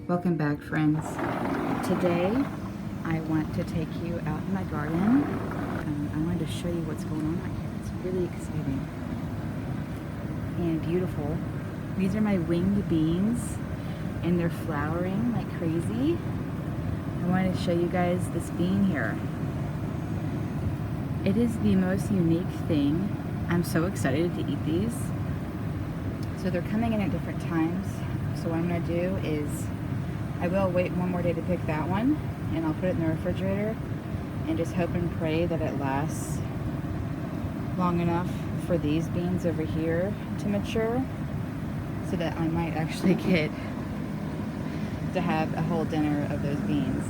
Welcome back, friends. Today I want to take you out in my garden. I wanted to show you what's going on right here. It's really exciting and beautiful. These are my winged beans and they're flowering like crazy. I wanted to show you guys this bean here. It is the most unique thing. I'm so excited to eat these. So they're coming in at different times. So what I'm going to do is I will wait one more day to pick that one, and I'll put it in the refrigerator and just hope and pray that it lasts long enough for these beans over here to mature so that I might actually get to have a whole dinner of those beans.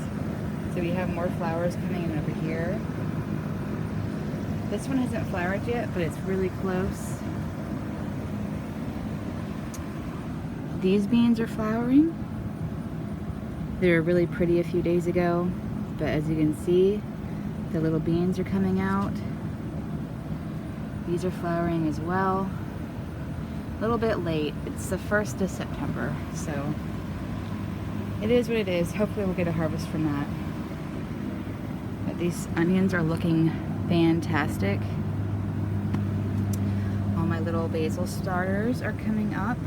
So we have more flowers coming in over here. This one hasn't flowered yet, but it's really close. These beans are flowering. They were really pretty a few days ago, but as you can see, the little beans are coming out. These are flowering as well. A little bit late. It's the 1st of September, so it is what it is. Hopefully we'll get a harvest from that. But these onions are looking fantastic. All my little basil starters are coming up.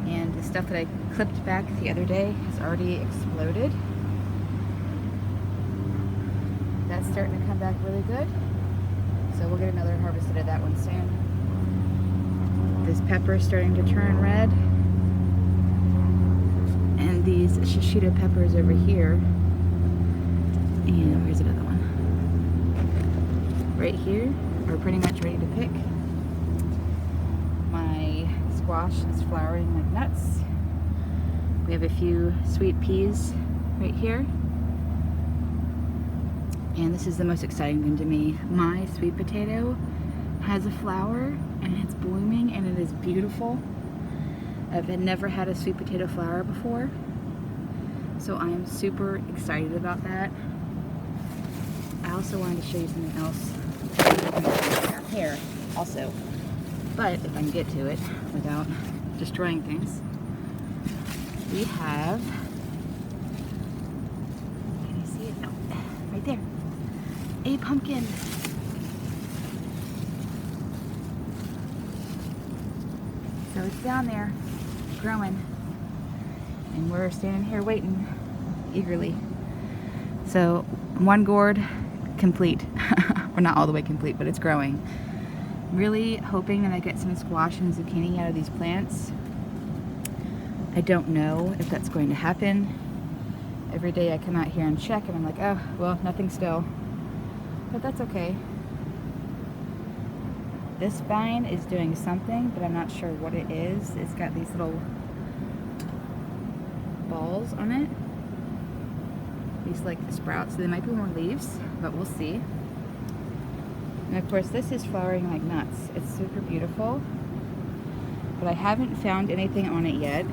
And the stuff that I clipped back the other day has already exploded. That's starting to come back really good. So we'll get another harvest of that one soon. This pepper is starting to turn red. And these shishito peppers over here. And where's another one? Right here are pretty much ready to pick. My squash is flowering like nuts. We have a few sweet peas right here. And this is the most exciting thing to me. My sweet potato has a flower and it's blooming and it is beautiful. I've never had a sweet potato flower before, so I am super excited about that. I also wanted to show you something else down here also. But if I can get to it without destroying things, we have, can you see it? No, right there, a pumpkin. So it's down there, growing, and we're standing here waiting eagerly. So one gourd complete, or not all the way complete, but it's growing. Really hoping that I get some squash and zucchini out of these plants. I don't know if that's going to happen. Every day I come out here and check and I'm like, oh, well, nothing still. But that's okay. This vine is doing something, but I'm not sure what it is. It's got these little balls on it. These like the sprouts, so there might be more leaves, but we'll see. And of course this is flowering like nuts. It's super beautiful, but I haven't found anything on it yet.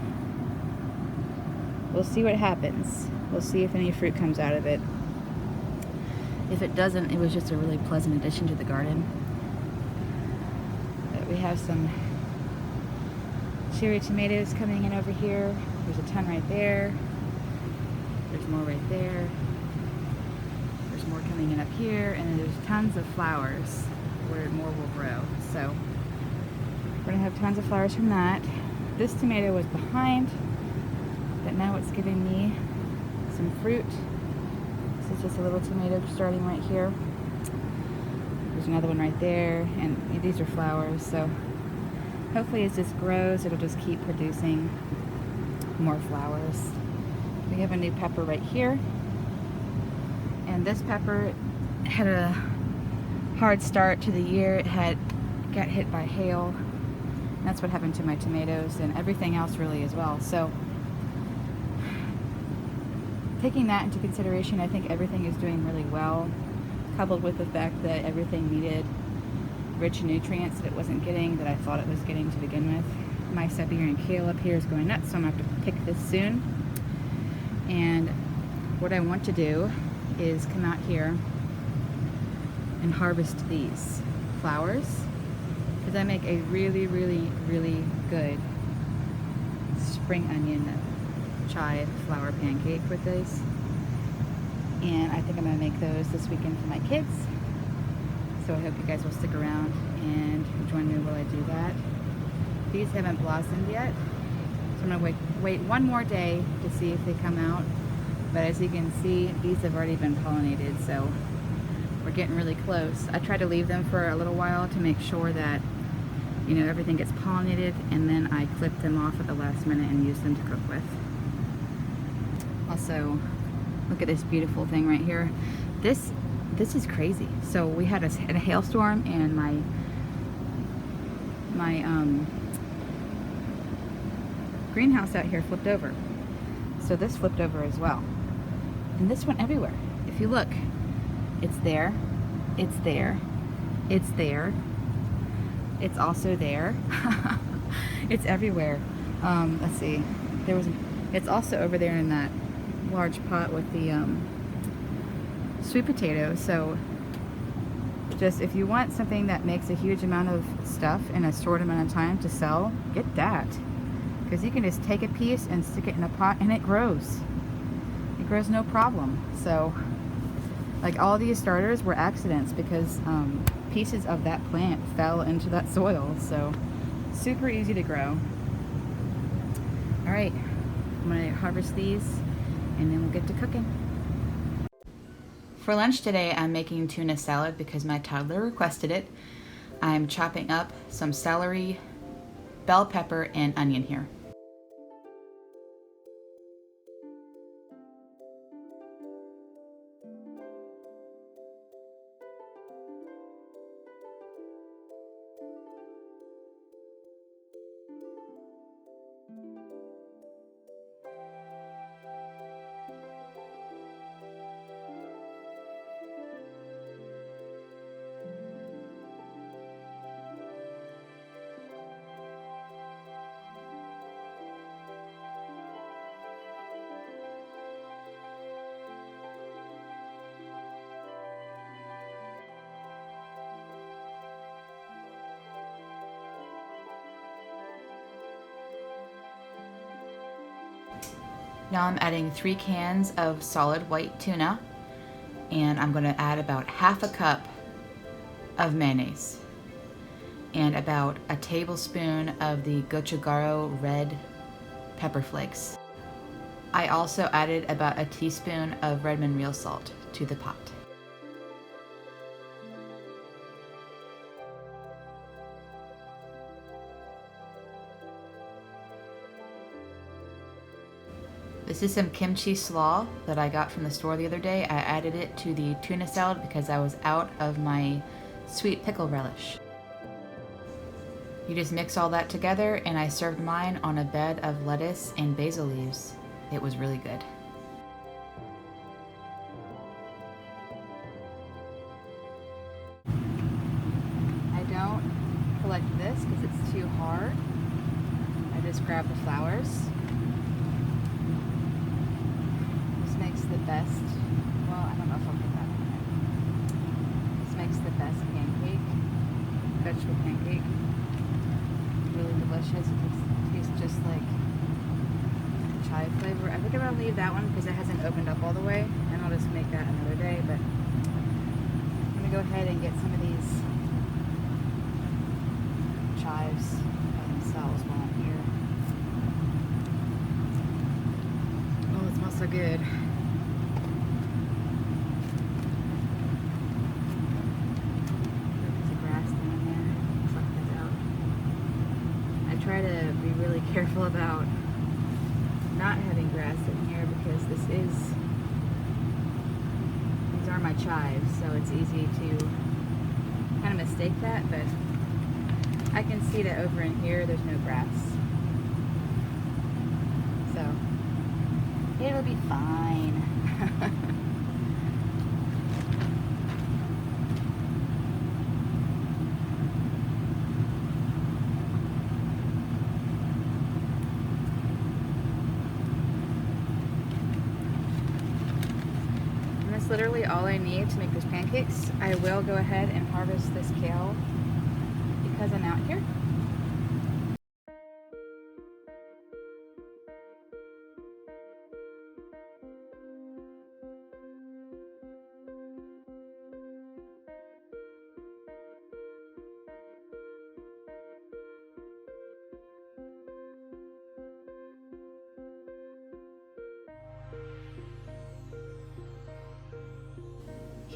We'll see what happens. We'll see if any fruit comes out of it. If it doesn't, it was just a really pleasant addition to the garden. But we have some cherry tomatoes coming in over here. There's a ton right there. There's more right there. There's more coming in up here, and there's tons of flowers where more will grow. So we're gonna have tons of flowers from that. This tomato was behind, but now it's giving me some fruit. This is just a little tomato starting right here. There's another one right there, and these are flowers. So hopefully as this grows, it'll just keep producing more flowers. We have a new pepper right here. And this pepper had a hard start to the year. It got hit by hail. That's what happened to my tomatoes and everything else really as well. So taking that into consideration, I think everything is doing really well, coupled with the fact that everything needed rich nutrients that it wasn't getting, that I thought it was getting to begin with. My Siberian kale up here is going nuts, so I'm going to have to pick this soon. And what I want to do is come out here and harvest these flowers, because I make a really, really, really good spring onion chive flour pancake with these. And I think I'm gonna make those this weekend for my kids. So I hope you guys will stick around and join me while I do that. These haven't blossomed yet, so I'm gonna wait one more day to see if they come out. But as you can see, these have already been pollinated, so we're getting really close. I try to leave them for a little while to make sure that, you know, everything gets pollinated, and then I clip them off at the last minute and use them to cook with. Also, look at this beautiful thing right here. This is crazy. So we had a hailstorm, and my greenhouse out here flipped over. So this flipped over as well. And this went everywhere. If you look, it's there, it's there, it's there, it's also there. It's everywhere. Let's see. It's also over there in that large pot with the sweet potatoes. So just if you want something that makes a huge amount of stuff in a short amount of time to sell, get that. Because you can just take a piece and stick it in a pot and it grows. It grows no problem. So like all these starters were accidents because pieces of that plant fell into that soil. So super easy to grow. All right, I'm gonna harvest these and then we'll get to cooking. For lunch today, I'm making tuna salad because my toddler requested it. I'm chopping up some celery, bell pepper, and onion here. Now I'm adding 3 cans of solid white tuna, and I'm going to add about half a cup of mayonnaise and about a tablespoon of the gochujaro red pepper flakes. I also added about a teaspoon of Redmond real salt to the pot. This is some kimchi slaw that I got from the store the other day. I added it to the tuna salad because I was out of my sweet pickle relish. You just mix all that together, and I served mine on a bed of lettuce and basil leaves. It was really good. I don't collect this because it's too hard. I just grab the flowers. Makes the best, well, I don't know if I'll put that on there. This makes the best pancake, vegetable pancake. Really delicious. It tastes just like chive flavor. I think I'm gonna leave that one because it hasn't opened up all the way, and I'll just make that another day. But I'm gonna go ahead and get some of these chives by themselves while I'm here. Oh, it smells so good. Try to be really careful about not having grass in here because these are my chives, so it's easy to kind of mistake that, but I can see that over in here there's no grass, so it'll be fine. Literally all I need to make those pancakes. I will go ahead and harvest this kale because I'm out here.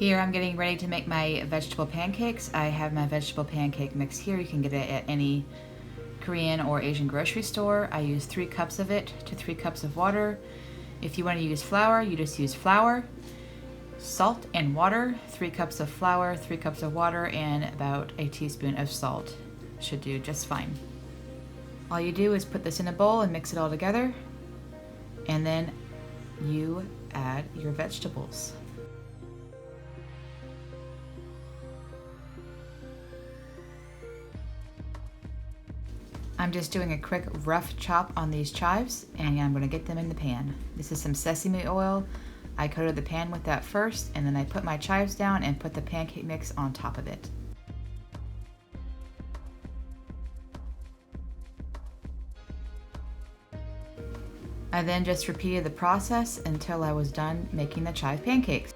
Here I'm getting ready to make my vegetable pancakes. I have my vegetable pancake mix here. You can get it at any Korean or Asian grocery store. I use 3 cups of it to 3 cups of water. If you want to use flour, you just use flour, salt, and water. 3 cups of flour, 3 cups of water, and about a teaspoon of salt. Should do just fine. All you do is put this in a bowl and mix it all together, and then you add your vegetables. I'm just doing a quick rough chop on these chives, and I'm going to get them in the pan. This is some sesame oil. I coated the pan with that first, and then I put my chives down and put the pancake mix on top of it. I then just repeated the process until I was done making the chive pancakes.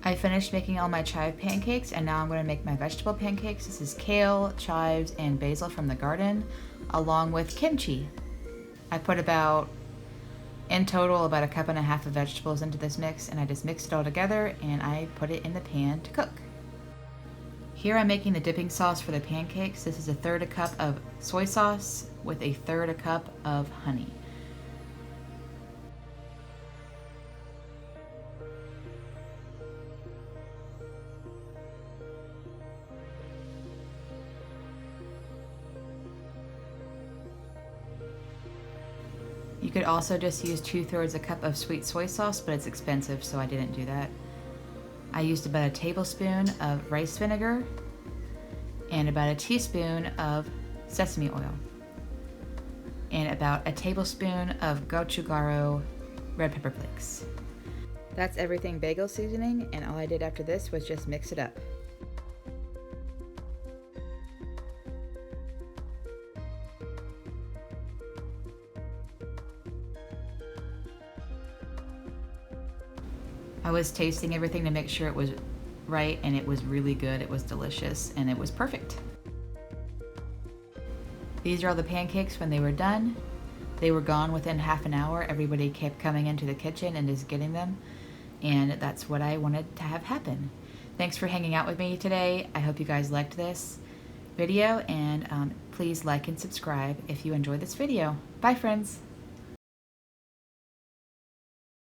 I finished making all my chive pancakes, and now I'm going to make my vegetable pancakes. This is kale, chives, and basil from the garden, along with kimchi. I put in total about 1.5 cups of vegetables into this mix, and I just mixed it all together and I put it in the pan to cook. Here I'm making the dipping sauce for the pancakes. This is 1/3 cup of soy sauce with 1/3 cup of honey. You could also just use 2/3 cup of sweet soy sauce, but it's expensive, so I didn't do that. I used about 1 tablespoon of rice vinegar and about 1 teaspoon of sesame oil and about 1 tablespoon of gochujang red pepper flakes. That's everything bagel seasoning, and all I did after this was just mix it up. I was tasting everything to make sure it was right, and it was really good. It was delicious, and it was perfect. These are all the pancakes when they were done. They were gone within half an hour. Everybody kept coming into the kitchen and just getting them, and that's what I wanted to have happen. Thanks for hanging out with me today. I hope you guys liked this video, and please like and subscribe if you enjoyed this video. Bye, friends.